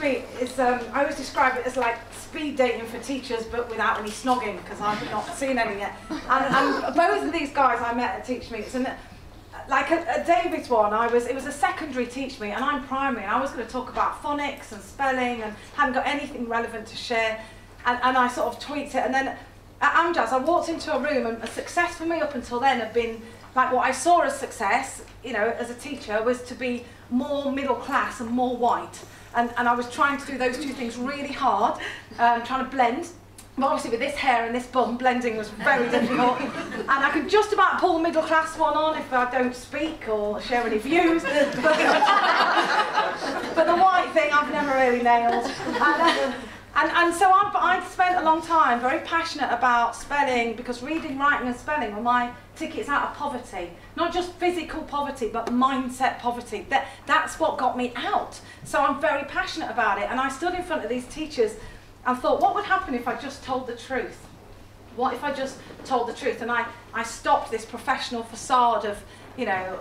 me is, I always describe it as like speed dating for teachers, but without any snogging, because I've not seen any yet. And both of these guys I met at Teach Meets, and like at David's one, it was a secondary Teach Meet, and I'm primary, and I was going to talk about phonics and spelling, and hadn't got anything relevant to share, and I sort of tweaked it, and then at Amjad's, I walked into a room, and a success for me up until then had been, like what I saw as success, you know, as a teacher, was to be more middle class and more white. And I was trying to do those two things really hard, trying to blend. But obviously with this hair and this bum, blending was very difficult. And I could just about pull the middle class one on if I don't speak or share any views. But the white thing I've never really nailed. And so I'd spent a long time very passionate about spelling, because reading, writing and spelling were my tickets out of poverty. Not just physical poverty, but mindset poverty. That's what got me out. So I'm very passionate about it. And I stood in front of these teachers and thought, what would happen if I just told the truth? What if I just told the truth? And I stopped this professional facade of, you know,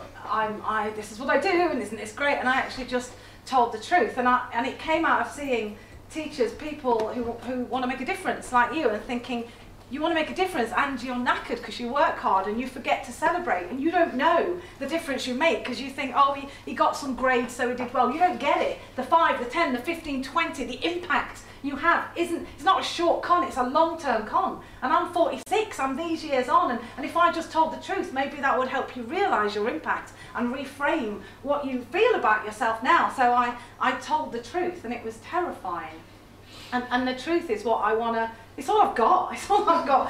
this is what I do and isn't this great? And I actually just told the truth. And it came out of seeing teachers, people who want to make a difference like you, and thinking, you want to make a difference and you're knackered because you work hard and you forget to celebrate, and you don't know the difference you make because you think, oh, he got some grades so he did well. You don't get it. The 5, the 10, the 15, 20, the impact you have it's not a short con, it's a long-term con. And I'm 46, I'm these years on, and if I just told the truth, maybe that would help you realise your impact and reframe what you feel about yourself now. So I told the truth, and it was terrifying. And the truth is what I want to, it's all I've got,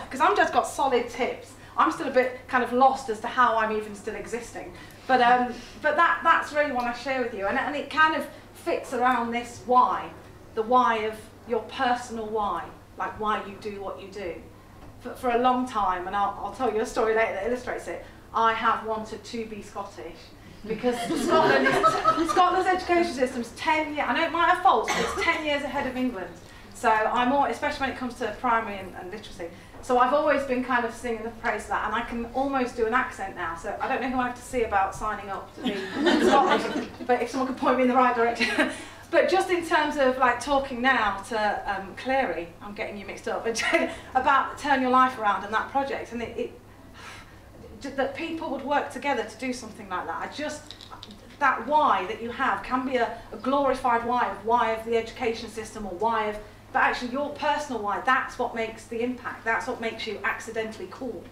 because I'm just got solid tips. I'm still a bit kind of lost as to how I'm even still existing. But that's really what I share with you, and it kind of fits around this why, the why of your personal why, like why you do what you do. For a long time, and I'll tell you a story later that illustrates it, I have wanted to be Scottish. Because Scotland's education system's 10 years, I know it might have faults, but it's 10 years ahead of England. So I'm all, especially when it comes to primary and literacy. So I've always been kind of singing the praise of that, and I can almost do an accent now. So I don't know who I have to see about signing up to be Scottish, but if someone could point me in the right direction. But just in terms of like talking now to Clary, I'm getting you mixed up, about Turn Your Life Around and that project, and that people would work together to do something like that. That why that you have can be a glorified why of the education system, or why of, but actually your personal why, that's what makes the impact, that's what makes you accidentally cool.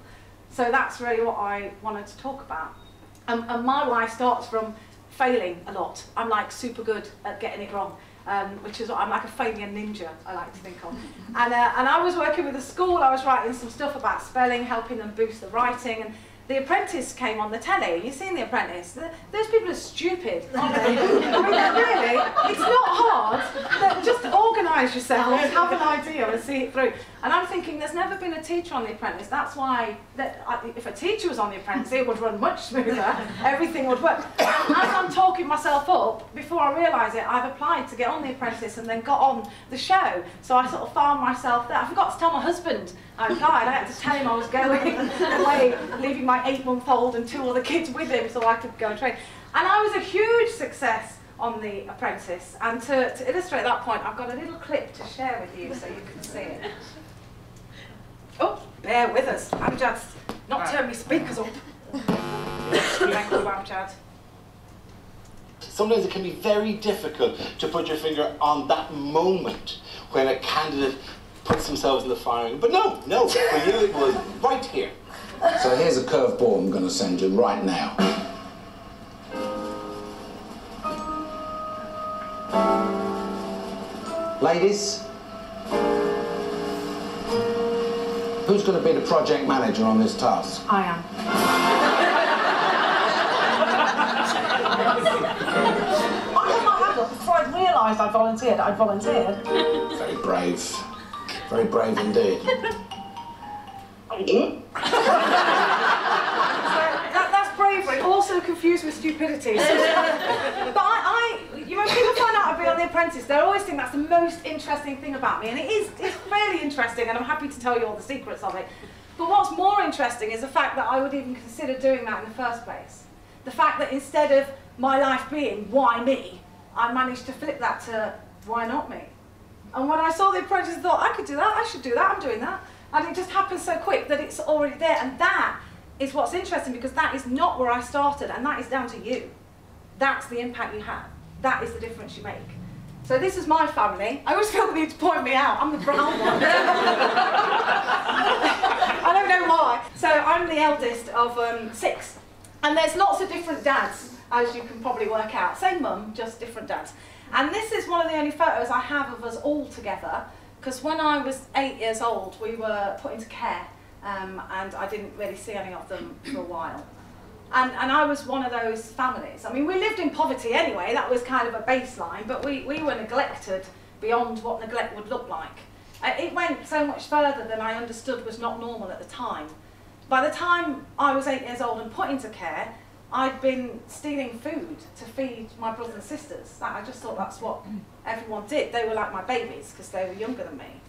So that's really what I wanted to talk about. And my why starts from failing a lot. I'm like super good at getting it wrong. Which is what I'm like, a failure ninja, I like to think of. And I was working with a school, I was writing some stuff about spelling, helping them boost the writing, and The Apprentice came on the telly. You've seen The Apprentice? Those people are stupid, aren't they? I mean, really, it's not hard. Just organise yourselves, have an idea and see it through. And I'm thinking, there's never been a teacher on The Apprentice. That's why, if a teacher was on The Apprentice, it would run much smoother. Everything would work. And as I'm talking myself up, before I realise it, I've applied to get on The Apprentice and then got on the show. So I sort of found myself there. I forgot to tell my husband I applied. I had to tell him I was going away, leaving my 8-month-old and 2 other kids with him so I could go and train. And I was a huge success on The Apprentice. And to illustrate that point, I've got a little clip to share with you so you can see it. Oh, bear with us. Amjad's not turned me speakers up. Thank you, Amjad. Sometimes it can be very difficult to put your finger on that moment when a candidate puts themselves in the firing. But no, for you it was right here. So here's a curveball I'm going to send you right now. Ladies, who's going to be the project manager on this task? I am. I had my hand up before I'd realised I'd volunteered. Very brave. Very brave indeed. That's bravery, also confused with stupidity. But when people find out I've been on The Apprentice, they always think that's the most interesting thing about me, and it's really interesting, and I'm happy to tell you all the secrets of it. But what's more interesting is the fact that I would even consider doing that in the first place. The fact that instead of my life being, why me, I managed to flip that to, why not me? And when I saw The Apprentice, I thought, I could do that, I should do that, I'm doing that. And it just happened so quick that it's already there. And that is what's interesting, because that is not where I started, and that is down to you. That's the impact you have. That is the difference you make. So this is my family. I always feel the need to point me out. I'm the brown one. I don't know why. So I'm the eldest of 6. And there's lots of different dads, as you can probably work out. Same mum, just different dads. And this is one of the only photos I have of us all together, because when I was 8 years old, we were put into care, and I didn't really see any of them for a while. And I was one of those families. I mean, we lived in poverty anyway, that was kind of a baseline, but we were neglected beyond what neglect would look like. It went so much further than I understood was not normal at the time. By the time I was 8 years old and put into care, I'd been stealing food to feed my brothers and sisters. I just thought that's what everyone did. They were like my babies because they were younger than me.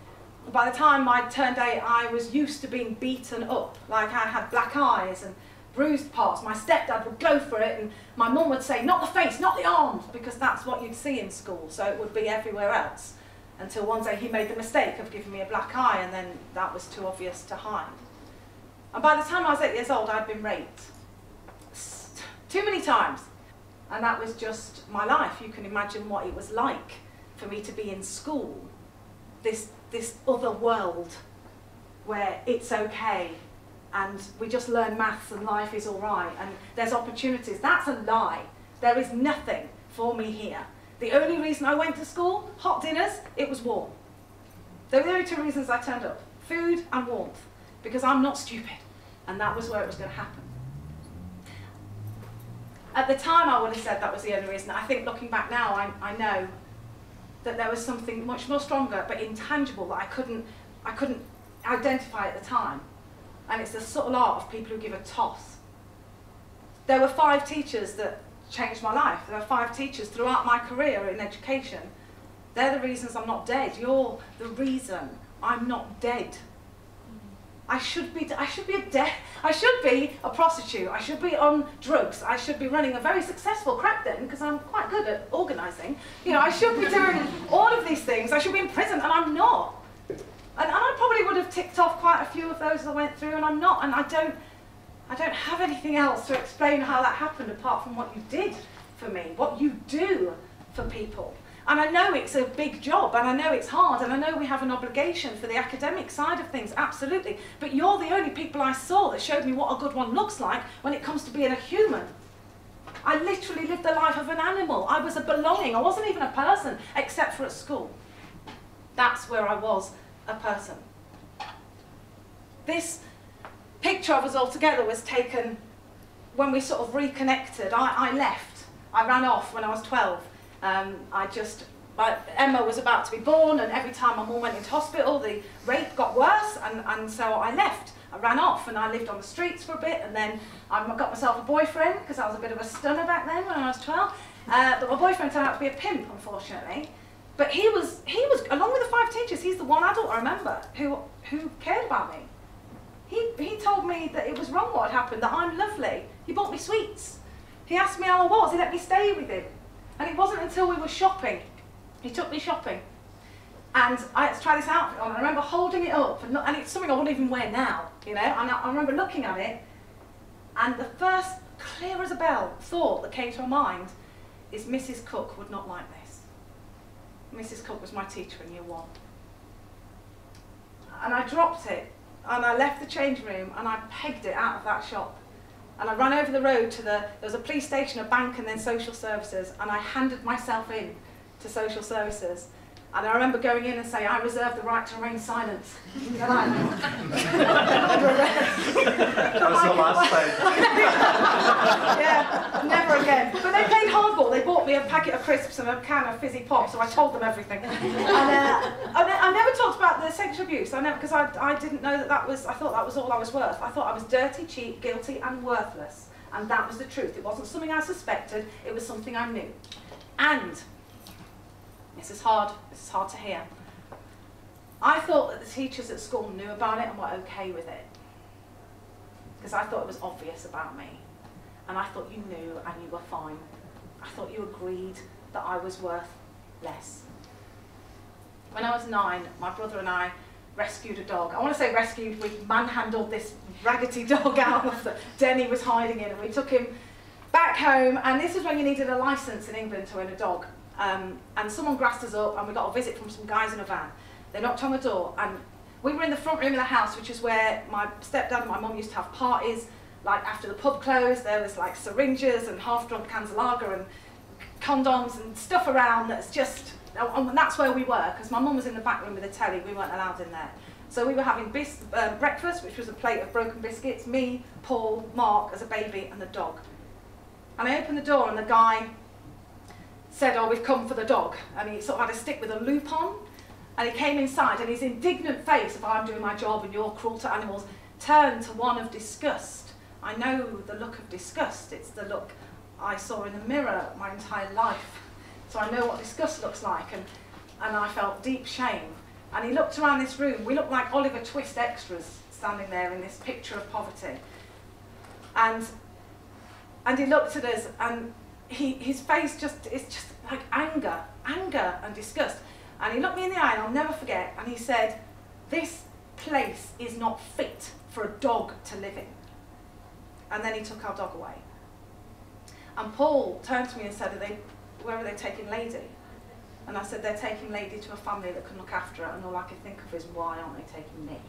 By the time I turned 8, I was used to being beaten up. Like, I had black eyes and bruised parts. My stepdad would go for it, and my mum would say, not the face, not the arms, because that's what you'd see in school, so it would be everywhere else. Until one day he made the mistake of giving me a black eye, and then that was too obvious to hide. And by the time I was 8 years old, I'd been raped. Too many times. And that was just my life. You can imagine what it was like for me to be in school, this other world where it's okay and we just learn maths and life is all right and there's opportunities. That's a lie. There is nothing for me here. The only reason I went to school, hot dinners, it was warm. They were the only 2 reasons I turned up, food and warmth, because I'm not stupid, and that was where it was going to happen. At the time I would have said that was the only reason. I think looking back now, I know that there was something much more stronger but intangible that I couldn't identify at the time. And it's the subtle art of people who give a toss. There were 5 teachers that changed my life. There were 5 teachers throughout my career in education. They're the reasons I'm not dead. You're the reason I'm not dead. I should be a prostitute. I should be on drugs. I should be running a very successful crack den because I'm quite good at organising. You know, I should be doing all of these things. I should be in prison, and I'm not. And I probably would have ticked off quite a few of those I went through, and I'm not. And I don't have anything else to explain how that happened apart from what you did for me, what you do for people. And I know it's a big job, and I know it's hard, and I know we have an obligation for the academic side of things, absolutely. But you're the only people I saw that showed me what a good one looks like when it comes to being a human. I literally lived the life of an animal. I was a belonging. I wasn't even a person, except for at school. That's where I was a person. This picture of us all together was taken when we sort of reconnected. I left. I ran off when I was 12. Emma was about to be born, and every time my mum went into hospital, the rape got worse, and so I left. I ran off, and I lived on the streets for a bit, and then I got myself a boyfriend, because I was a bit of a stunner back then when I was 12. But my boyfriend turned out to be a pimp, unfortunately. But he was along with the 5 teachers, he's the one adult I remember who cared about me. He told me that it was wrong what had happened, that I'm lovely. He bought me sweets. He asked me how I was. He let me stay with him. And it wasn't until we were shopping, he took me shopping, and I had to try this outfit on. I remember holding it up, and it's something I wouldn't even wear now, you know. And I remember looking at it, and the first, clear as a bell, thought that came to my mind is Mrs. Cook would not like this. Mrs. Cook was my teacher in year 1. And I dropped it, and I left the changing room, and I pegged it out of that shop. And I ran over the road to there was a police station, a bank, and then social services, and I handed myself in to social services. And I remember going in and saying, I reserve the right to remain silent. That was the last time. Yeah, never again. But they played hardball. They bought me a packet of crisps and a can of fizzy pop, so I told them everything. And I never talked about the sexual abuse, because I didn't know that was, I thought that was all I was worth. I thought I was dirty, cheap, guilty, and worthless. And that was the truth. It wasn't something I suspected, it was something I knew. And this is hard to hear. I thought that the teachers at school knew about it and were okay with it. Because I thought it was obvious about me. And I thought you knew and you were fine. I thought you agreed that I was worth less. When I was 9, my brother and I rescued a dog. I want to say rescued, we manhandled this raggedy dog out of the den he was hiding in, and we took him back home. And this is when you needed a licence in England to own a dog. And someone grassed us up, and we got a visit from some guys in a van. They knocked on the door, and we were in the front room of the house, which is where my stepdad and my mum used to have parties. Like after the pub closed, there was like syringes and half-drunk cans of lager and condoms and stuff around that's just, and that's where we were, because my mum was in the back room with the telly, we weren't allowed in there. So we were having breakfast, which was a plate of broken biscuits, me, Paul, Mark as a baby, and the dog. And I opened the door, and the guy said, "Oh, we've come for the dog." And he sort of had a stick with a loop on, and he came inside, and his indignant face of "I'm doing my job and you're cruel to animals" turned to one of disgust. I know the look of disgust. It's the look I saw in the mirror my entire life. So I know what disgust looks like, and I felt deep shame. And he looked around this room. We looked like Oliver Twist extras standing there in this picture of poverty. And he looked at us, and his face is just like anger and disgust. And he looked me in the eye, and I'll never forget, and he said, "This place is not fit for a dog to live in." And then he took our dog away. And Paul turned to me and said, "Where are they taking Lady?" And I said, "They're taking Lady to a family that can look after her." And all I could think of is, why aren't they taking me?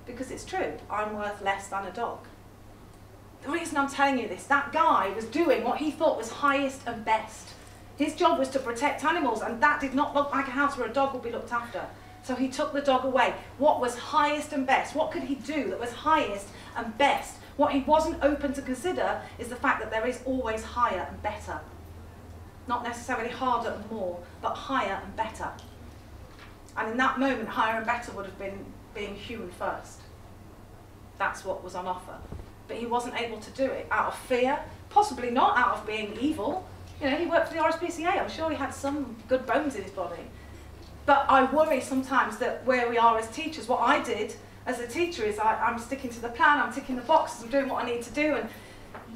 Because it's true, I'm worth less than a dog. The reason I'm telling you this, that guy was doing what he thought was highest and best. His job was to protect animals, and that did not look like a house where a dog would be looked after. So he took the dog away. What was highest and best? What could he do that was highest and best? What he wasn't open to consider is the fact that there is always higher and better. Not necessarily harder and more, but higher and better. And in that moment, higher and better would have been being human first. That's what was on offer. But he wasn't able to do it out of fear, possibly not out of being evil. You know, he worked for the RSPCA. I'm sure he had some good bones in his body. But I worry sometimes that where we are as teachers, what I did as a teacher is I'm sticking to the plan, I'm ticking the boxes, I'm doing what I need to do, and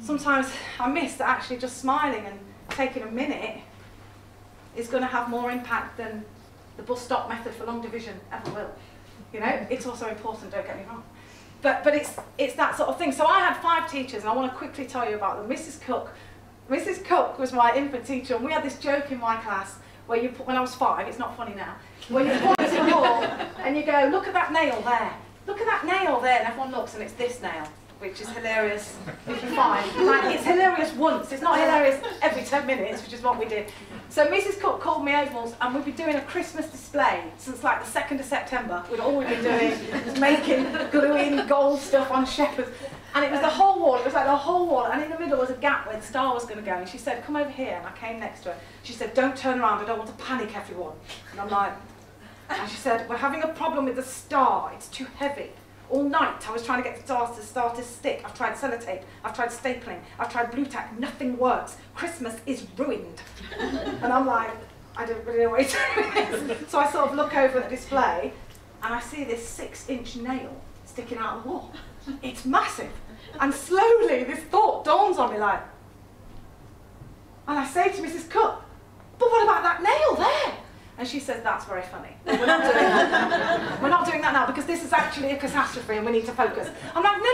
sometimes I miss that actually just smiling and taking a minute is going to have more impact than the bus stop method for long division ever will. You know, it's also important, don't get me wrong. But it's that sort of thing. So I had 5 teachers, and I want to quickly tell you about them. Mrs. Cook was my infant teacher, and we had this joke in my class where you put, when I was 5, it's not funny now, where you point to the wall and you go, "Look at that nail there. Look at that nail there," and everyone looks, and it's this nail, which is hilarious if you find. Like, it's hilarious once, it's not hilarious every 10 minutes, which is what we did. So Mrs. Cook called me over, and we'd been doing a Christmas display since like the 2nd of September. All we'd been doing was making, gluing gold stuff on shepherds. And it was the whole wall, it was like the whole wall, and in the middle was a gap where the star was going to go. And she said, "Come over here," and I came next to her. She said, "Don't turn around, I don't want to panic everyone." And I'm like, and she said, "We're having a problem with the star, it's too heavy. All night I was trying to get the star to stick. I've tried sellotape, I've tried stapling, I've tried blue tack, nothing works. Christmas is ruined." And I'm like, I don't really know what you're doing. So I sort of look over at the display, and I see this 6-inch nail sticking out of the wall. It's massive. And slowly this thought dawns on me, like, and I say to Mrs. Cook, "But what about that nail there?" And she says, "That's very funny. We're not doing that. We're not doing that now, because this is actually a catastrophe and we need to focus." I'm like, "No,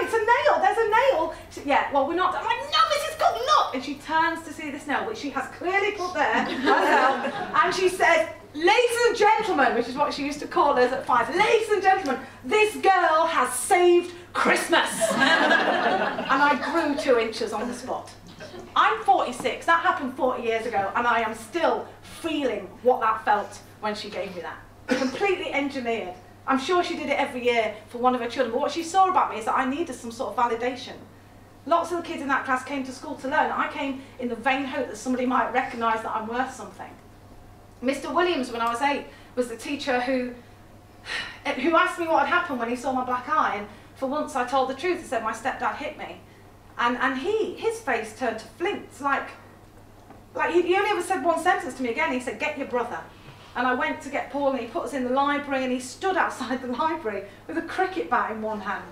it's a nail, there's a nail." She said, "Yeah, well, we're not." I'm like, "No, Mrs. Cook, look." And she turns to see this nail, which she has clearly put there herself, and she says, "Ladies and gentlemen," which is what she used to call us at 5, "Ladies and gentlemen, this girl has saved Christmas." And I grew 2 inches on the spot. I'm 46, that happened 40 years ago, and I am still feeling what that felt when she gave me that. Completely engineered. I'm sure she did it every year for one of her children, but what she saw about me is that I needed some sort of validation. Lots of the kids in that class came to school to learn. I came in the vain hope that somebody might recognise that I'm worth something. Mr. Williams, when I was 8, was the teacher who asked me what had happened when he saw my black eye, and for once I told the truth and said my stepdad hit me. And his face turned to flints, like he only ever said one sentence to me again. He said, "Get your brother." And I went to get Paul, and he put us in the library, and he stood outside the library with a cricket bat in one hand,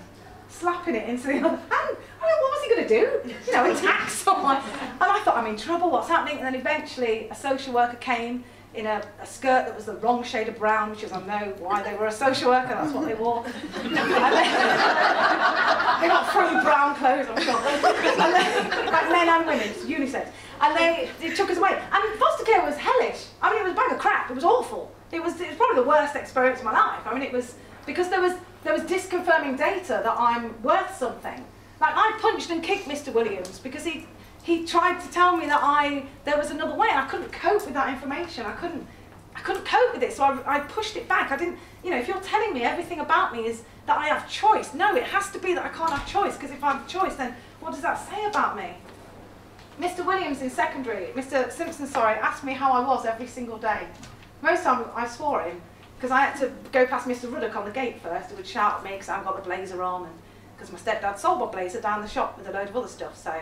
slapping it into the other hand. I mean, what was he going to do? You know, attack someone? And I thought, I'm in trouble, what's happening? And then eventually a social worker came, in a skirt that was the wrong shade of brown, which is, I know why they were a social worker, that's what they wore. And they got free brown clothes, I'm sure. And then, like men and women, it's unisex. And they took us away. And foster care was hellish. I mean, it was a bag of crap. It was awful. It was probably the worst experience of my life. I mean, it was, because there was disconfirming data that I'm worth something. Like, I punched and kicked Mr. Williams because he tried to tell me that there was another way, and I couldn't cope with that information. I couldn't cope with it, so I pushed it back. I didn't, you know, if you're telling me everything about me is that I have choice, no, it has to be that I can't have choice, because if I have choice, then what does that say about me? Mr. Williams in secondary, Mr. Simpson, sorry, asked me how I was every single day. Most times I swore at him, because I had to go past Mr. Ruddock on the gate first, who would shout at me because I haven't got the blazer on, and because my stepdad sold my blazer down the shop with a load of other stuff, so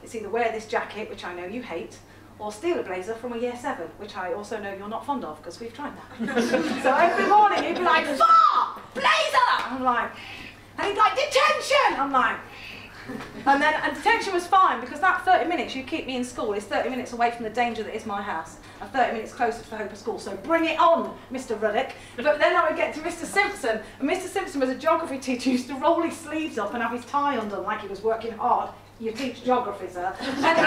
it's either wear this jacket, which I know you hate, or steal a blazer from a year 7, which I also know you're not fond of, because we've tried that. So every morning he'd be like, "Far! Blazer!" I'm like, and he'd be like, "Detention!" I'm like, and detention was fine, because that 30 minutes you keep me in school is 30 minutes away from the danger that is my house, and 30 minutes closer to the hope of school, so bring it on, Mr. Ruddock. But then I would get to Mr. Simpson, and Mr. Simpson was a geography teacher who used to roll his sleeves up and have his tie undone like he was working hard. You teach geography, sir. And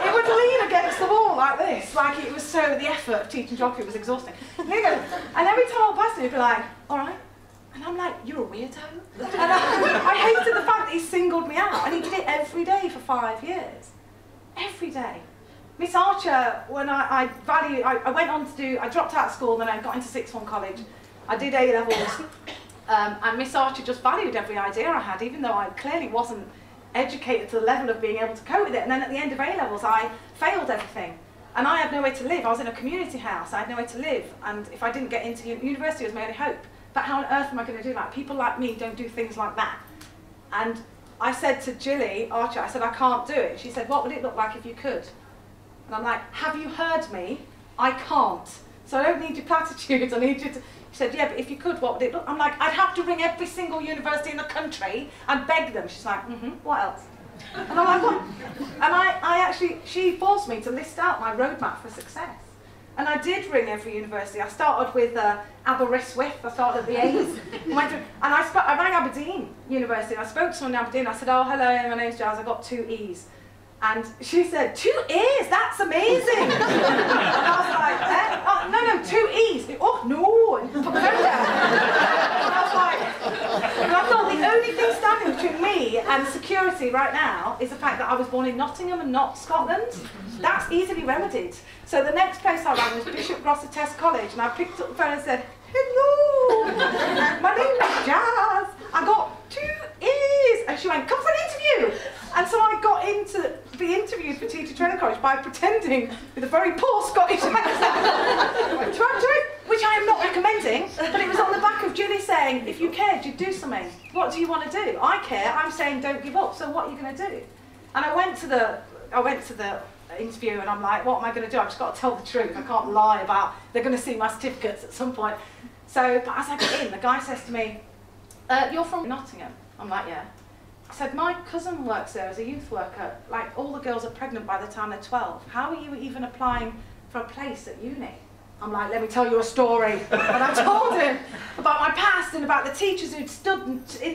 it would lean against the wall like this, like it was so, the effort of teaching geography was exhausting. And every time I passed him, he'd be like, "All right." And I'm like, "You're a weirdo." And I hated the fact that he singled me out, and he did it every day for 5 years. Every day. Miss Archer, when I went on to do, I dropped out of school, then I got into sixth form college. I did A-levels. And Miss Archer just valued every idea I had, even though I clearly wasn't educated to the level of being able to cope with it. And then at the end of A-levels, I failed everything. And I had nowhere to live. I was in a community house. I had nowhere to live. And if I didn't get into university, it was my only hope. But how on earth am I going to do that? People like me don't do things like that. And I said to Jilly Archer, I said, "I can't do it." She said, "What would it look like if you could?" And I'm like, "Have you heard me? I can't. So I don't need your platitudes. I need you to..." She said, "Yeah, but if you could, what would it look?" I'm like, "I'd have to ring every single university in the country and beg them." She's like, "What else?" And I'm like, "What?" And she forced me to list out my roadmap for success. And I did ring every university. I started with Aberystwyth. I started at the A's. I rang Aberdeen University. I spoke to someone in Aberdeen. I said, "Oh, hello, my name's Jazz. I got 2 E's." And she said, 2 E's? That's amazing. And I was like, "Oh, no, 2 E's. Oh, no." And put the phone down. And I was like, and I thought the only thing standing between me and security right now is the fact that I was born in Nottingham and not Scotland. That's easily remedied. So the next place I rang was Bishop Grosseteste College, and I picked up the phone and said, "Hello, my name is Jazz. I got 2 E's." And she went, "Come for an interview." And so I got into be interviewed for Teacher Training College by pretending with a very poor Scottish accent to have which I am not recommending, but it was on the back of Julie saying, "If you cared, you'd do something. What do you want to do?" I care. I'm saying don't give up. So what are you going to do? And I went to the interview, and I'm like, "What am I going to do? I've just got to tell the truth. I can't lie about they're going to see my certificates at some point." So, but as I get in, the guy says to me, "You're from Nottingham?" I'm like, "Yeah." I said, "My cousin works there as a youth worker. Like, all the girls are pregnant by the time they're 12. How are you even applying for a place at uni?" I'm like, "Let me tell you a story." And I told him about my past and about the teachers who'd stood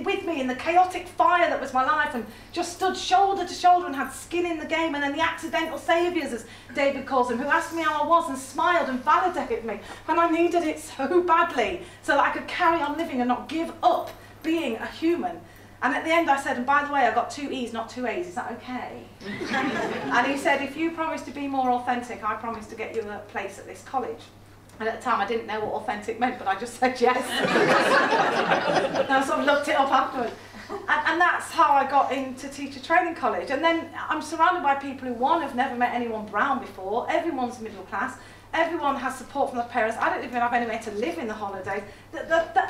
with me in the chaotic fire that was my life and just stood shoulder to shoulder and had skin in the game, and then the accidental saviours, as David calls them, who asked me how I was and smiled and validated me when I needed it so badly so that I could carry on living and not give up being a human. And at the end I said, "And by the way, I got 2 E's, not 2 A's, is that okay?" And he said, "If you promise to be more authentic, I promise to get you a place at this college." And at the time I didn't know what authentic meant, but I just said yes. And I sort of looked it up afterwards. And that's how I got into Teacher Training College. And then I'm surrounded by people who, one, have never met anyone brown before. Everyone's middle class. Everyone has support from their parents. I don't even have anywhere to live in the holidays.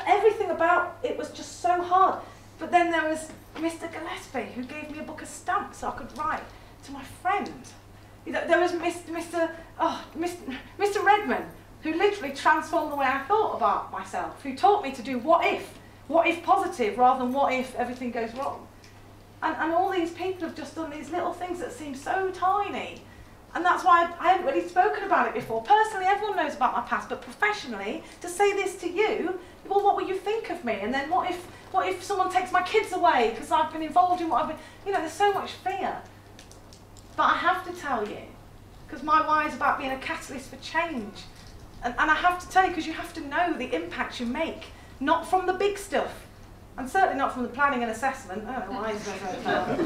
Everything about it was just so hard. But then there was Mr. Gillespie, who gave me a book of stamps so I could write to my friend. There was Mr. Redman, who literally transformed the way I thought about myself, who taught me to do what if positive rather than what if everything goes wrong. And all these people have just done these little things that seem so tiny. And that's why I haven't really spoken about it before. Personally, everyone knows about my past, but professionally, to say this to you, well, what will you think of me? And then what if someone takes my kids away because I've been involved in what I've been, you know, there's so much fear. But I have to tell you, because my why is about being a catalyst for change. And I have to tell you, because you have to know the impact you make, not from the big stuff, and certainly not from the planning and assessment, I don't know why is that,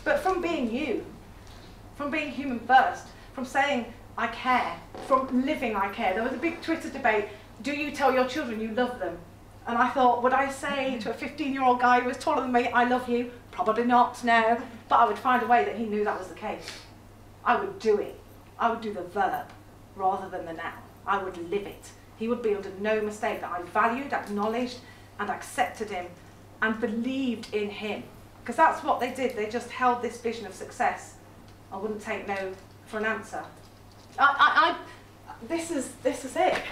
but from being you. From being human first, from saying I care, from living I care. There was a big Twitter debate, do you tell your children you love them? And I thought, would I say to a 15-year-old guy who was taller than me, I love you? Probably not, no. But I would find a way that he knew that was the case. I would do it. I would do the verb rather than the noun. I would live it. He would be under no mistake that I valued, acknowledged, and accepted him and believed in him. Because that's what they did. They just held this vision of success. I wouldn't take no for an answer. This is it.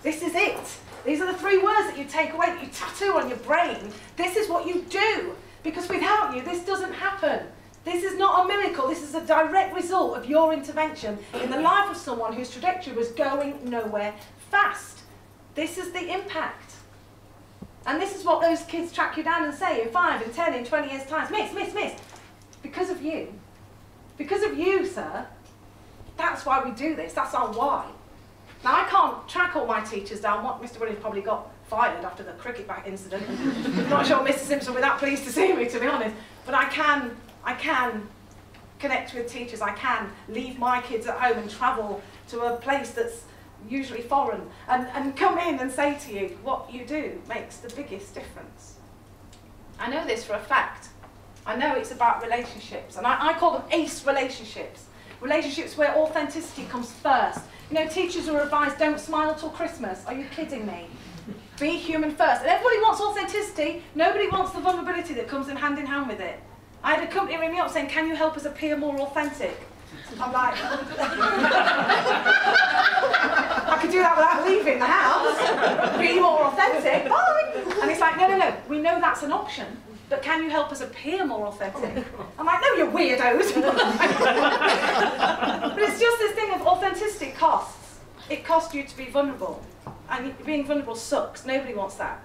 This is it. These are the 3 words that you take away, that you tattoo on your brain. This is what you do. Because without you, this doesn't happen. This is not a miracle. This is a direct result of your intervention in the life of someone whose trajectory was going nowhere fast. This is the impact. And this is what those kids track you down and say in 5, in 10, in 20 years' time. Miss. Because of you. Because of you, sir, that's why we do this. That's our why. Now, I can't track all my teachers down. Mr. Williams probably got fired after the cricket bat incident. I'm not sure Mr. Simpson will be that pleased to see me, to be honest. But I can connect with teachers. I can leave my kids at home and travel to a place that's usually foreign and come in and say to you, what you do makes the biggest difference. I know this for a fact. I know it's about relationships, and I call them ACE relationships. Relationships where authenticity comes first. You know, teachers are advised, don't smile till Christmas. Are you kidding me? Be human first. And everybody wants authenticity. Nobody wants the vulnerability that comes in hand with it. I had a company ring me up saying, can you help us appear more authentic? I'm like, I could do that without leaving the house. Be more authentic, bye. And it's like, no, we know that's an option. But can you help us appear more authentic? I'm like, no, you're weirdos. But it's just this thing of authenticity costs. It costs you to be vulnerable. And being vulnerable sucks. Nobody wants that.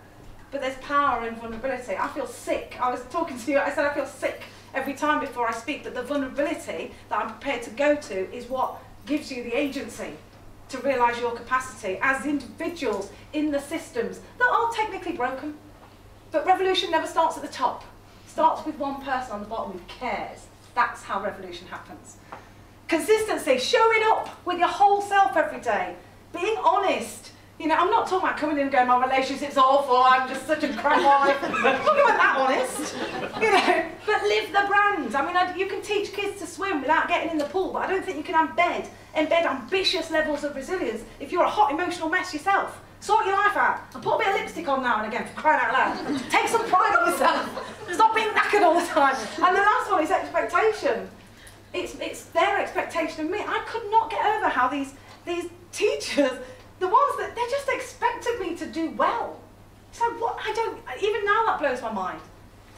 But there's power in vulnerability. I feel sick. I was talking to you, I said I feel sick every time before I speak, but the vulnerability that I'm prepared to go to is what gives you the agency to realise your capacity as individuals in the systems that are technically broken. But revolution never starts at the top. It starts with one person on the bottom who cares. That's how revolution happens. Consistency, showing up with your whole self every day, being honest. You know, I'm not talking about coming in and going, my relationship's awful, I'm just such a crap wife. I'm not going that honest. You know, but live the brand. I mean, you can teach kids to swim without getting in the pool, but I don't think you can embed ambitious levels of resilience if you're a hot emotional mess yourself. Sort your life out and put a bit of lipstick on now and again, for crying out loud. Take some pride in yourself. Stop being knackered all the time. And the last one is expectation. It's their expectation of me. I could not get over how these teachers, the ones that, they just expected me to do well. So what, even now that blows my mind.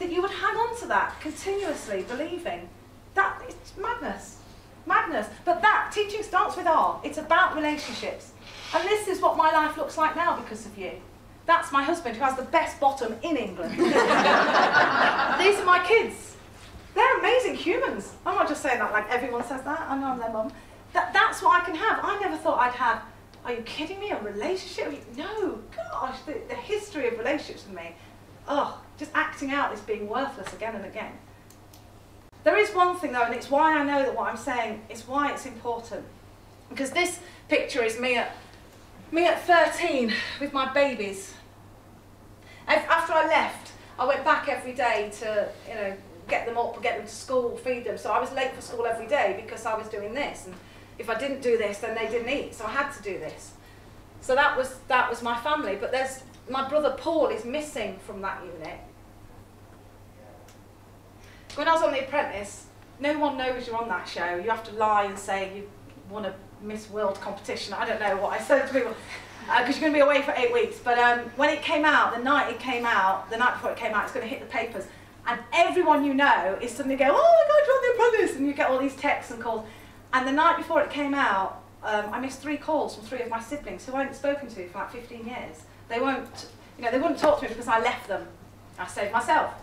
That you would hang on to that continuously, believing. That, it's madness. Madness. But teaching starts with R. It's about relationships. And this is what my life looks like now because of you. That's my husband who has the best bottom in England. These are my kids. They're amazing humans. I'm not just saying that like everyone says that. I know I'm their mum. That's what I can have. I never thought I'd have, are you kidding me, a relationship? No, gosh, the history of relationships with me. Oh, just acting out this being worthless again and again. There is one thing though, and it's why I know that what I'm saying is why it's important. Because this picture is me at 13 with my babies. After I left, I went back every day to, get them up, get them to school, feed them. So I was late for school every day because I was doing this. And if I didn't do this, then they didn't eat. So I had to do this. So that was my family. But my brother Paul is missing from that unit. When I was on The Apprentice, no one knows you're on that show. You have to lie and say you won a Miss World competition. I don't know what I said to people, because you're going to be away for 8 weeks. But when it came out, the night before it came out, it's going to hit the papers. And everyone you know is suddenly going, oh my God, you're on The Apprentice. And you get all these texts and calls. And the night before it came out, I missed 3 calls from 3 of my siblings who I hadn't spoken to for like 15 years. They won't, they wouldn't talk to me because I left them. I saved myself.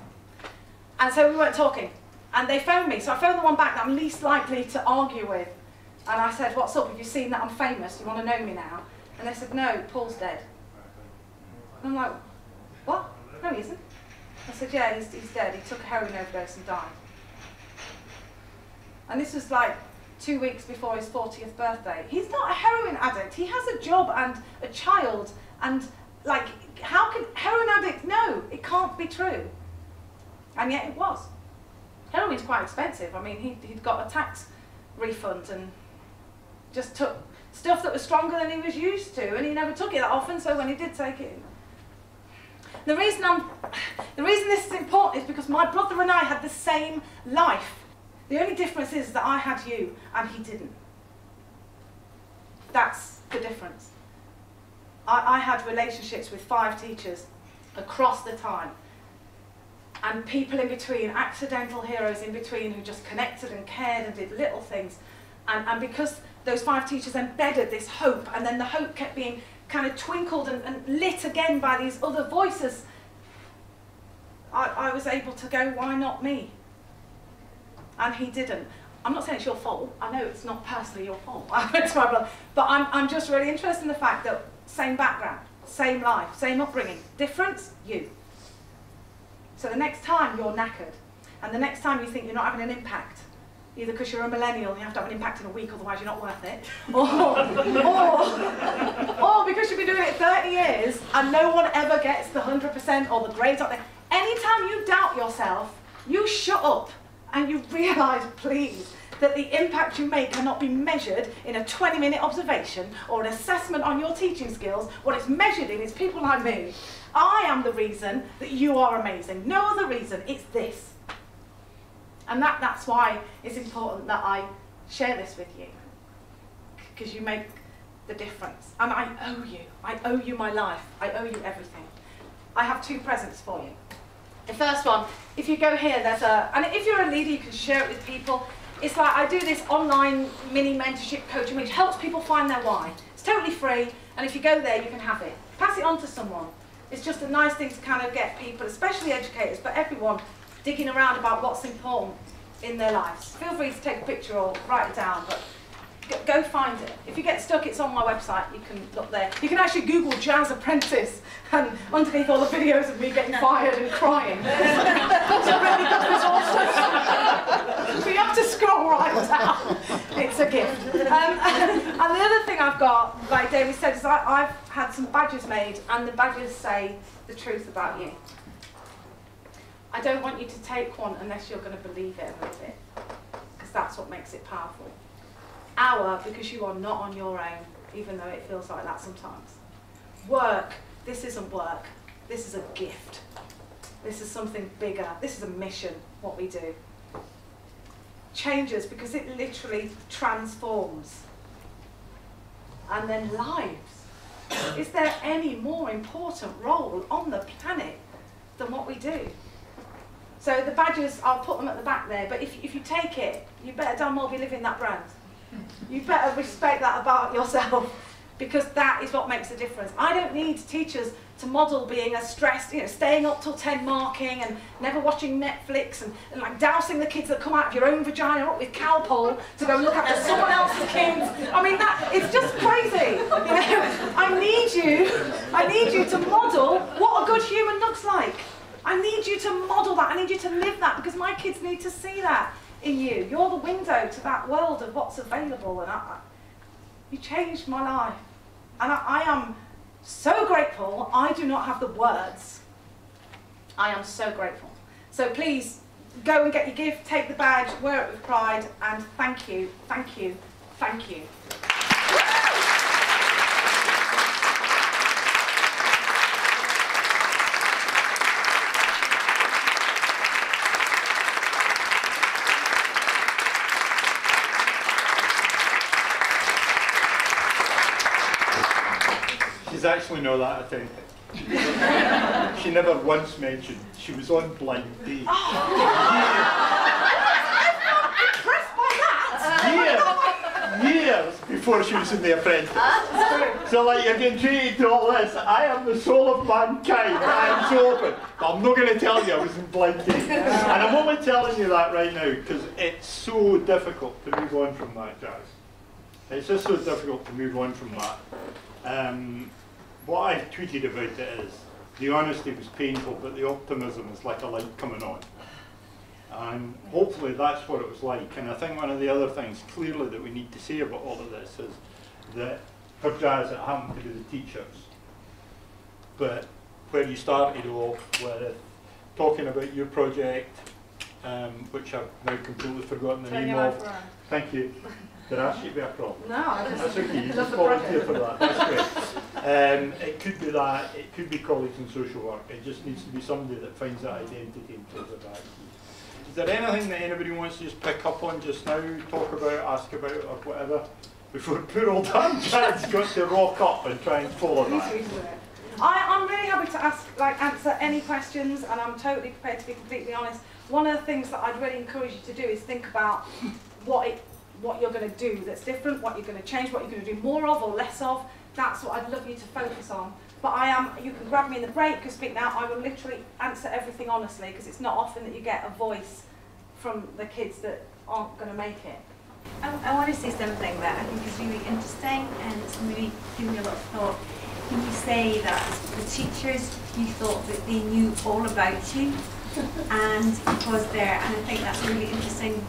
And so we weren't talking. And they phoned me, so I phoned the one back that I'm least likely to argue with. And I said, what's up, have you seen that I'm famous? You want to know me now? And they said, no, Paul's dead. And I'm like, what? No, he isn't. I said, yeah, he's dead. He took a heroin overdose and died. And this was like 2 weeks before his 40th birthday. He's not a heroin addict. He has a job and a child. And like, how can heroin addict? No, it can't be true. And yet it was. Heroin's quite expensive. I mean, he'd got a tax refund and just took stuff that was stronger than he was used to, and he never took it that often, so when he did take it. The reason this is important is because my brother and I had the same life. The only difference is that I had you and he didn't. That's the difference. I had relationships with 5 teachers across the time, and people in between, accidental heroes in between who just connected and cared and did little things. And because those 5 teachers embedded this hope, and then the hope kept being kind of twinkled and lit again by these other voices, I was able to go, why not me? And he didn't. I'm not saying it's your fault. I know it's not personally your fault. I went to my brother. But I'm just really interested in the fact that same background, same life, same upbringing. Difference, you. So the next time you're knackered, and the next time you think you're not having an impact, either because you're a millennial and you have to have an impact in a week, otherwise you're not worth it, or because you've been doing it 30 years and no one ever gets the 100% or the grades up there. Anytime you doubt yourself, you shut up and you realise, please, that the impact you make cannot be measured in a 20-minute observation or an assessment on your teaching skills. What it's measured in is people like me. I am the reason that you are amazing. No other reason. It's this. And that's why it's important that I share this with you, because you make the difference. And I owe you. I owe you my life. I owe you everything. I have 2 presents for you. The first one, if you go here, and if you're a leader, you can share it with people. It's like I do this online mini mentorship coaching which helps people find their why. It's totally free, and if you go there, you can have it. Pass it on to someone. It's just a nice thing to kind of get people, especially educators, but everyone, digging around about what's important in their lives. Feel free to take a picture or write it down, but go find it. If you get stuck, it's on my website. You can look there. You can actually Google Jazz Apprentice, and underneath all the videos of me getting fired and crying. It's a really good resource. So you have to scroll right down. It's a gift. And the other thing I've got, like David said, is I've had some badges made, and the badges say the truth about you. I don't want you to take one unless you're going to believe it and live it, because that's what makes it powerful. Because you are not on your own, even though it feels like that sometimes. Work, this isn't work. This is a gift. This is something bigger. This is a mission, what we do. Changes, because it literally transforms. And then lives. Is there any more important role on the planet than what we do? So the badges, I'll put them at the back there, but if you take it, you better damn well be living that brand. You better respect that about yourself, because that is what makes a difference. I don't need teachers to model being as stressed, staying up till 10 marking and never watching Netflix and like dousing the kids that come out of your own vagina up with Calpol to go look after someone else's kids. I mean, it's just crazy. I need you to model what a good human looks like. I need you to model that. I need you to live that, because my kids need to see that in you. You're the window to that world of what's available, and you changed my life. And I am so grateful. I do not have the words. I am so grateful. So please, go and get your gift, take the badge, wear it with pride, and thank you, thank you, thank you. She's actually not that attentive. She never once mentioned she was on blind date. I'm not impressed by that. Yeah. years before she was in The Apprentice. So like you're getting treated to all this. I am the soul of mankind. I am so open. But I'm not going to tell you I was in Blind Date. And I'm only telling you that right now because it's so difficult to move on from that, Jazz. It's just so difficult to move on from that. What I tweeted about it is, the honesty was painful, but the optimism is like a light coming on. And hopefully that's what it was like. And I think one of the other things clearly that we need to say about all of this is that for Jazz it happened to be the teachers. But where you started off with talking about your project, which I've now completely forgotten the name of. Thank you. Did I ask you to be a prop? No, I just that's okay. You just volunteer for that. That's great. It could be that. It could be colleagues in social work. It just needs to be somebody that finds that identity and plays it back. Is there anything that anybody wants to just pick up on just now, talk about, ask about, or whatever, before poor old Dan Chad's got to rock up and try and follow that? I'm really happy to answer any questions, and I'm totally prepared to be completely honest. One of the things that I'd really encourage you to do is think about what you're going to do that's different, what you're going to change, what you're going to do more of or less of. That's what I'd love you to focus on. But you can grab me in the break, you can speak now. I will literally answer everything honestly, because it's not often that you get a voice from the kids that aren't going to make it. I want to say something that I think is really interesting, and it's really given me a lot of thought. When you say that the teachers, you thought that they knew all about you, and it was there, and I think that's a really interesting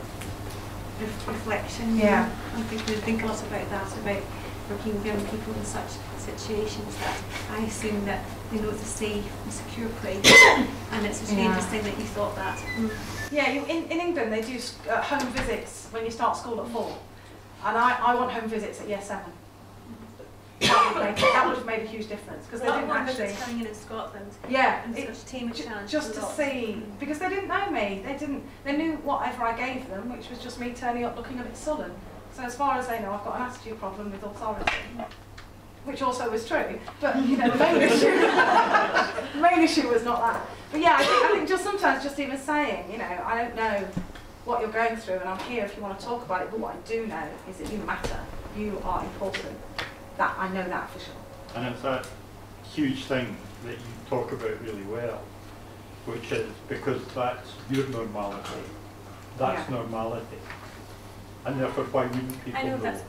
reflection. Yeah. I think we think a lot about that, about working with young people in such situations, that I assume that they know it's a safe and secure place, and it's really interesting that you thought that. Yeah, in England they do home visits when you start school at 4, and I want home visits at year 7. That would have made a huge difference, because they didn't actually. It's coming in Scotland. Yeah, just to see, because they didn't know me. They knew whatever I gave them, which was just me turning up looking a bit sullen. So as far as they know, I've got an attitude problem with authority, which also was true. But you know, the main issue was not that. But yeah, I think just sometimes just even saying, you know, I don't know what you're going through, and I'm here if you want to talk about it. But what I do know is that you matter. You are important. That I know that for sure. And it's that huge thing that you talk about really well, which is because that's your normality. That's normality. And therefore, why wouldn't people know? I know that's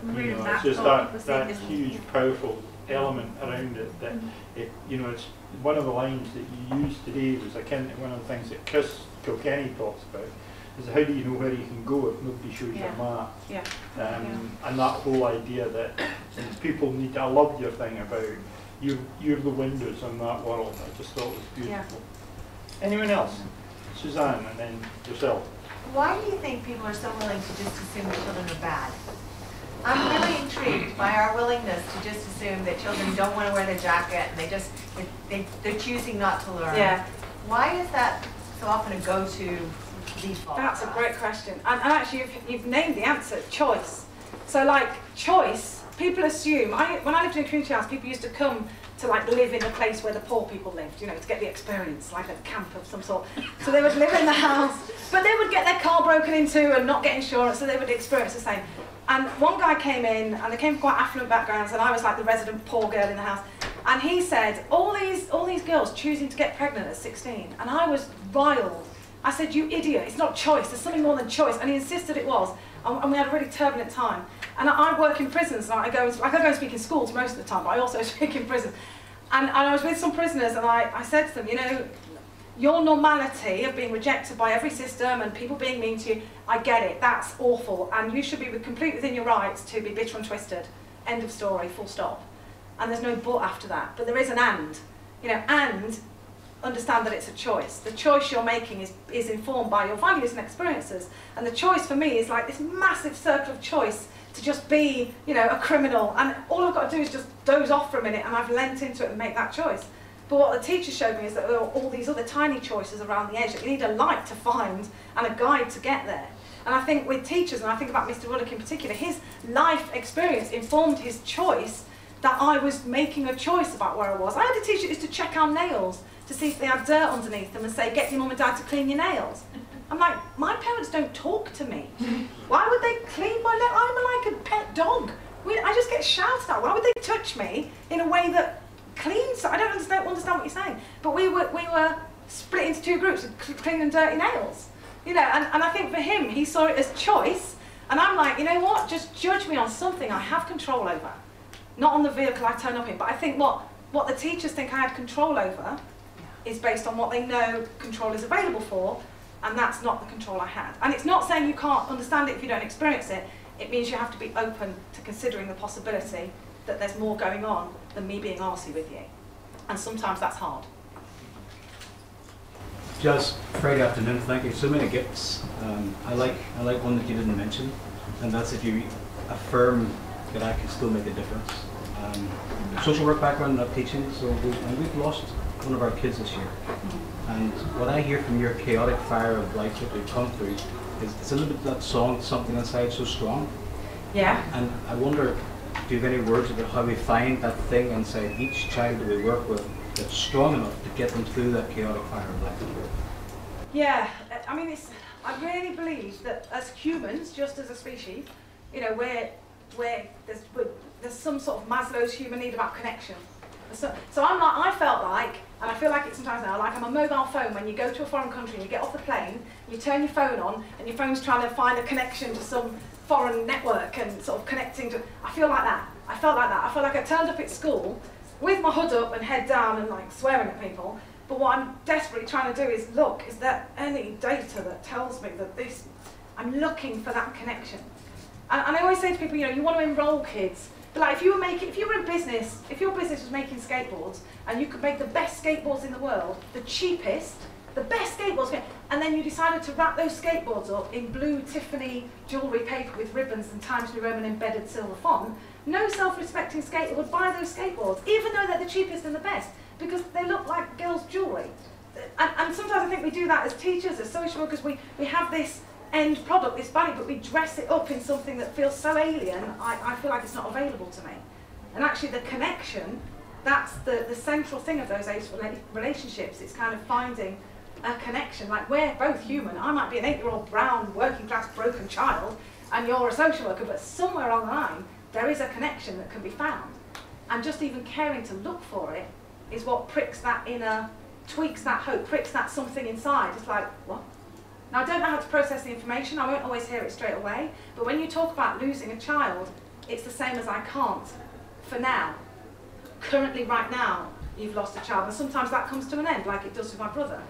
you know, it's just that huge, powerful element around it that you know, it's one of the lines that you used today was akin to one of the things that Chris Kilkenny talks about. Is how do you know where you can go if nobody shows you a map? And that whole idea that people need to, I loved your thing about you're the windows on that world. I just thought it was beautiful. Anyone else? Suzanne, and then yourself. Why do you think people are so willing to just assume that children are bad? I'm really intrigued by our willingness to just assume that children don't want to wear their jacket and they're choosing not to learn. Yeah. Why is that so often a go-to? That's a great question, and actually you've named the answer: choice. So like choice, people assume. When I lived in a community house, people used to come to like live in the place where the poor people lived, you know, to get the experience, like a camp of some sort. So they would live in the house, but they would get their car broken into and not get insurance, so they would experience the same. And one guy came in, and they came from quite affluent backgrounds, and I was like the resident poor girl in the house. And he said, all these girls choosing to get pregnant at 16, and I was riled. I said, you idiot, it's not choice, there's something more than choice. And he insisted it was, and we had a really turbulent time. And I work in prisons, and I go and speak in schools most of the time, but I also speak in prison. And I was with some prisoners, and I said to them, you know, your normality of being rejected by every system and people being mean to you, I get it, that's awful, and you should be completely within your rights to be bitter and twisted. End of story, full stop. And there's no but after that, but there is an and. You know, and understand that it's a choice. The choice you're making is informed by your values and experiences. And the choice for me is like this massive circle of choice to just be, you know, a criminal. And all I've got to do is just doze off for a minute, and I've lent into it and make that choice. But what the teacher showed me is that there are all these other tiny choices around the edge that you need a light to find and a guide to get there. And I think with teachers, and I think about Mr. Ruddock in particular, his life experience informed his choice that I was making a choice about where I was. I had a teacher who used to check our nails to see if they had dirt underneath them and say, get your mum and dad to clean your nails. I'm like, my parents don't talk to me. Why would they clean my leg? I'm like a pet dog. I just get shouted at. Why would they touch me in a way that cleans? I don't understand what you're saying. But we were split into two groups of clean and dirty nails. You know, and I think for him, he saw it as choice. And I'm like, you know what? Just judge me on something I have control over. Not on the vehicle I turn up in. But I think what the teachers think I had control over is based on what they know control is available for. And that's not the control I had. And it's not saying you can't understand it if you don't experience it. It means you have to be open to considering the possibility that there's more going on than me being arsey with you. And sometimes that's hard. Just Friday afternoon, thank you. So many gifts. I like one that you didn't mention, and that's if you affirm that I can still make a difference. Social work background, not teaching, so we've lost one of our kids this year. And what I hear from your chaotic fire of life that we've come through is it's a little bit that song, Something Inside So Strong. Yeah. And I wonder, do you have any words about how we find that thing inside each child that we work with that's strong enough to get them through that chaotic fire of life? Yeah, I mean, I really believe that as humans, just as a species, you know, there's some sort of Maslow's human need about connection. So I felt like, and I feel like it sometimes now, like I'm a mobile phone when you go to a foreign country and you get off the plane, you turn your phone on, and your phone's trying to find a connection to some foreign network and sort of connecting to, I feel like that. I felt like that. I felt like I turned up at school with my hood up and head down and like swearing at people. But what I'm desperately trying to do is look, is there any data that tells me that I'm looking for that connection. And I always say to people, you know, you want to enroll kids. But like if you were in business, if your business was making skateboards and you could make the best skateboards in the world, the cheapest, the best skateboards, and then you decided to wrap those skateboards up in blue Tiffany jewellery paper with ribbons and Times New Roman embedded silver font, no self-respecting skater would buy those skateboards, even though they're the cheapest and the best, because they look like girls' jewellery. And sometimes I think we do that as teachers, as social workers, we have this end product, this value, but we dress it up in something that feels so alien, I feel like it's not available to me. And actually the connection, that's the central thing of those relationships. It's kind of finding a connection. Like, we're both human. I might be an 8-year-old brown, working class, broken child, and you're a social worker, but somewhere along the line, there is a connection that can be found. And just even caring to look for it is what pricks that inner, tweaks that hope, pricks that something inside. It's like, what? Now, I don't know how to process the information. I won't always hear it straight away. But when you talk about losing a child, it's the same as I can't. For now. Currently, right now, you've lost a child. And sometimes that comes to an end, like it does with my brother.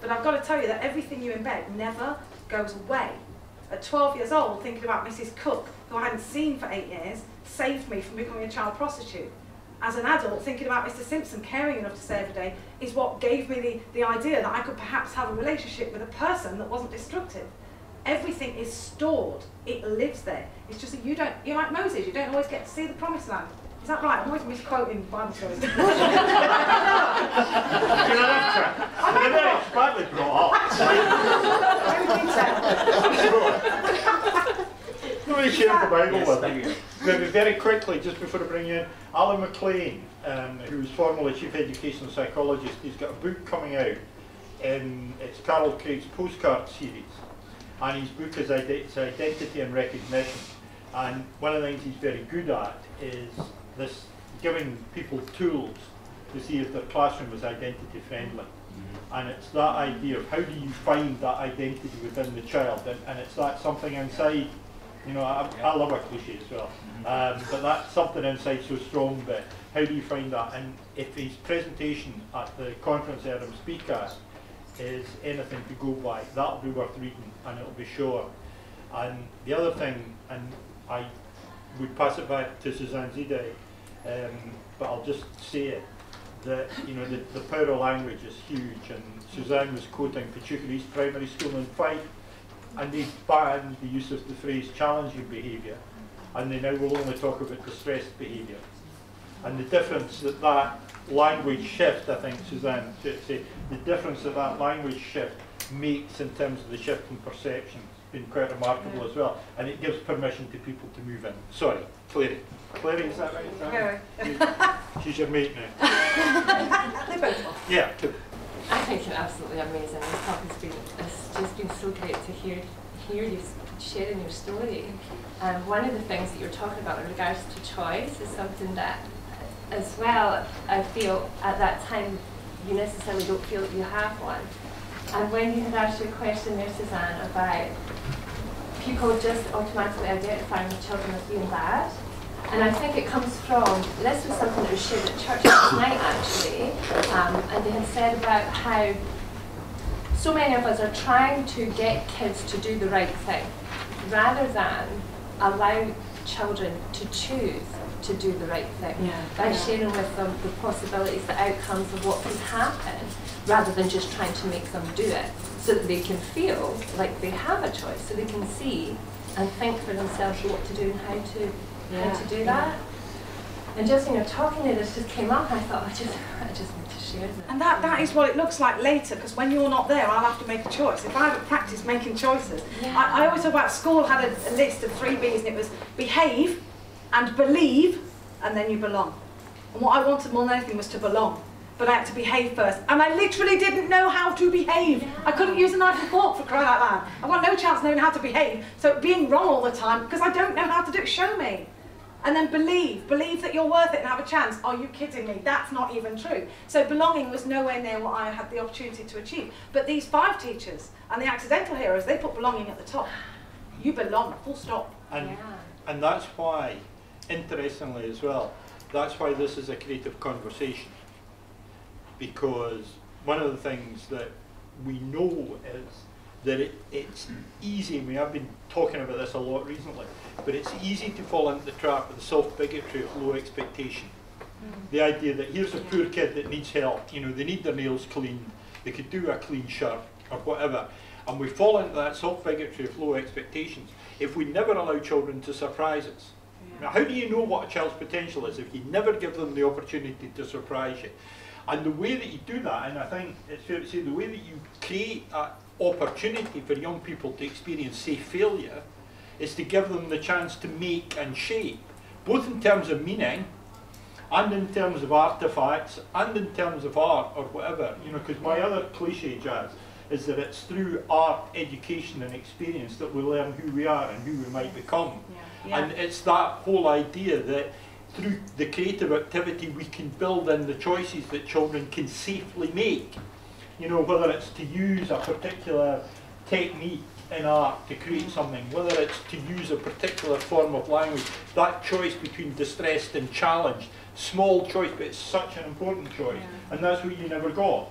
But I've got to tell you that everything you embed never goes away. At 12 years old, thinking about Mrs. Cook, who I hadn't seen for 8 years, saved me from becoming a child prostitute. As an adult, thinking about Mr. Simpson, caring enough to say every day, is what gave me the idea that I could perhaps have a relationship with a person that wasn't destructive. Everything is stored. It lives there. It's just that you're like Moses, you don't always get to see the promised land. Is that right? I'm always misquoting Bible stories. You know, that's badly brought up. Nobody shared the Bible with me. Very quickly, just before I bring you in, Alan McLean, who was formerly Chief Educational Psychologist, he's got a book coming out. It's Carol Craig's Postcard series. And his book is Identity and Recognition. And one of the things he's very good at is this, giving people tools to see if their classroom is identity friendly. And it's that idea of how do you find that identity within the child, and it's that something inside. You know, I love a cliche as well, but that's something inside so strong. But how do you find that? And if his presentation at the conference I heard him speak at is anything to go by, that'll be worth reading, and it'll be short. And the other thing, and I would pass it back to Suzanne Zidek, but I'll just say it, that you know the power of language is huge. And Suzanne was quoting Pachuca East Primary School in Fife, and they banned the use of the phrase challenging behaviour, and they now will only talk about distressed behaviour. And the difference that language shift, I think Suzanne should say, the difference that language shift makes in terms of the shift in perception has been quite remarkable as well, and it gives permission to people to move in. Sorry, Clary. Clary, is that right? Yeah. She's your mate now. They both are. Yeah. I think it's absolutely amazing. This talk has just been so great to hear you sharing your story. One of the things that you're talking about in regards to choice is something that, as well, I feel at that time you necessarily don't feel that you have one. And when you had asked your question there, Suzanne, about people just automatically identifying with children as being bad, and I think it comes from, this was something that was shared at church last night actually, and they had said about how so many of us are trying to get kids to do the right thing, rather than allow children to choose to do the right thing, by sharing with them the possibilities, the outcomes of what could happen, rather than just trying to make them do it, so that they can feel like they have a choice, so they can see and think for themselves what to do and how to do that. And just when you're talking there, this just came up, and I thought, I just need to share that. And that is what it looks like later, because when you're not there, I'll have to make a choice. If I haven't practiced making choices. I always talk about school had a list of 3 B's, and it was behave, and believe, and then you belong. And what I wanted more than anything was to belong. But I had to behave first. And I literally didn't know how to behave. I couldn't use a knife and fork, for crying out loud. I've got no chance knowing how to behave. So being wrong all the time, because I don't know how to do it, show me. And then believe that you're worth it and have a chance. Are you kidding me? That's not even true. So belonging was nowhere near what I had the opportunity to achieve. But these 5 teachers and the accidental heroes, they put belonging at the top. You belong, full stop. And that's why, interestingly as well, that's why this is a creative conversation. Because one of the things that we know is that it's easy, I mean, I've been talking about this a lot recently, but it's easy to fall into the trap of the self-bigotry of low expectation. The idea that here's a poor kid that needs help, you know, they need their nails cleaned, they could do a clean shirt or whatever, and we fall into that self-bigotry of low expectations if we never allow children to surprise us. Now, how do you know what a child's potential is if you never give them the opportunity to surprise you? And the way that you do that, and I think it's fair to say, the way that you create that opportunity for young people to experience safe failure is to give them the chance to make and shape, both in terms of meaning and in terms of artifacts and in terms of art or whatever, you know, because my other cliche, Jazz, is that it's through art, education and experience that we learn who we are and who we might become. And it's that whole idea that through the creative activity we can build in the choices that children can safely make. You know, whether it's to use a particular technique in art to create something, whether it's to use a particular form of language, that choice between distressed and challenged, small choice, but it's such an important choice, and that's what you never got.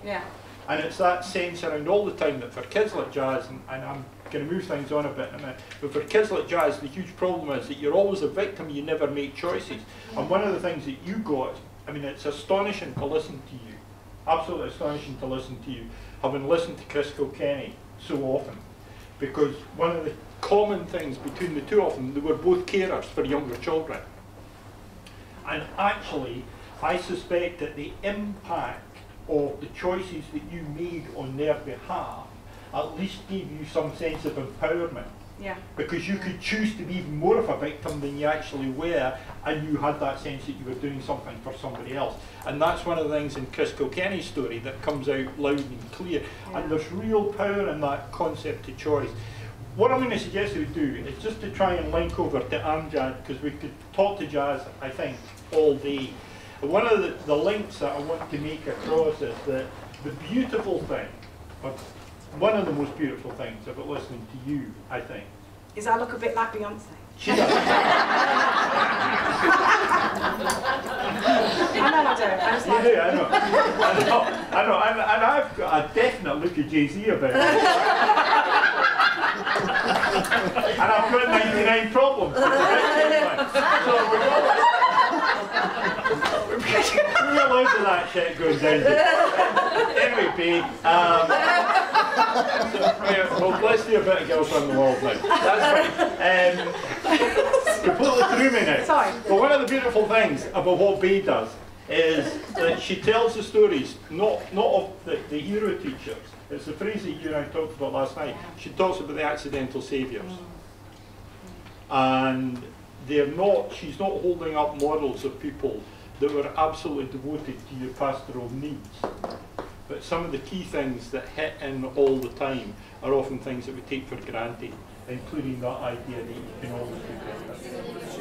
And it's that sense around all the time that for kids like Jazz, and I'm going to move things on a bit in a minute, but for kids like Jazz, the huge problem is that you're always a victim, you never make choices. And one of the things that you got, I mean, it's astonishing to listen to you, absolutely astonishing to listen to you, having listened to Chris Kilkenny so often, because one of the common things between the two of them, they were both carers for younger children. And actually, I suspect that the impact of the choices that you made on their behalf at least gave you some sense of empowerment. Because you could choose to be even more of a victim than you actually were, and you had that sense that you were doing something for somebody else. And that's one of the things in Chris Kilkenny's story that comes out loud and clear. And there's real power in that concept of choice. What I'm going to suggest we do is just to try and link over to Amjad, because we could talk to Jazz, I think, all day. One of the links that I want to make across is that the beautiful thing, or one of the most beautiful things about listening to you, I think, is I look a bit like Beyonce. She does. I know I do. I just like You do, I know. And I've got a definite look at Jay-Z about it. And I've got 99 problems. So we're loads of that shit going down. Anyway, babe, well, let's do a bit of Girls Run the World now. That's fine. Completely threw me now. Sorry. But one of the beautiful things about what Bae does is that she tells the stories, not of the hero teachers. It's the phrase that you and I talked about last night. She talks about the accidental saviours. And she's not holding up models of people that were absolutely devoted to your pastoral needs. but some of the key things that hit in all the time are often things that we take for granted, including that idea that you can always do better.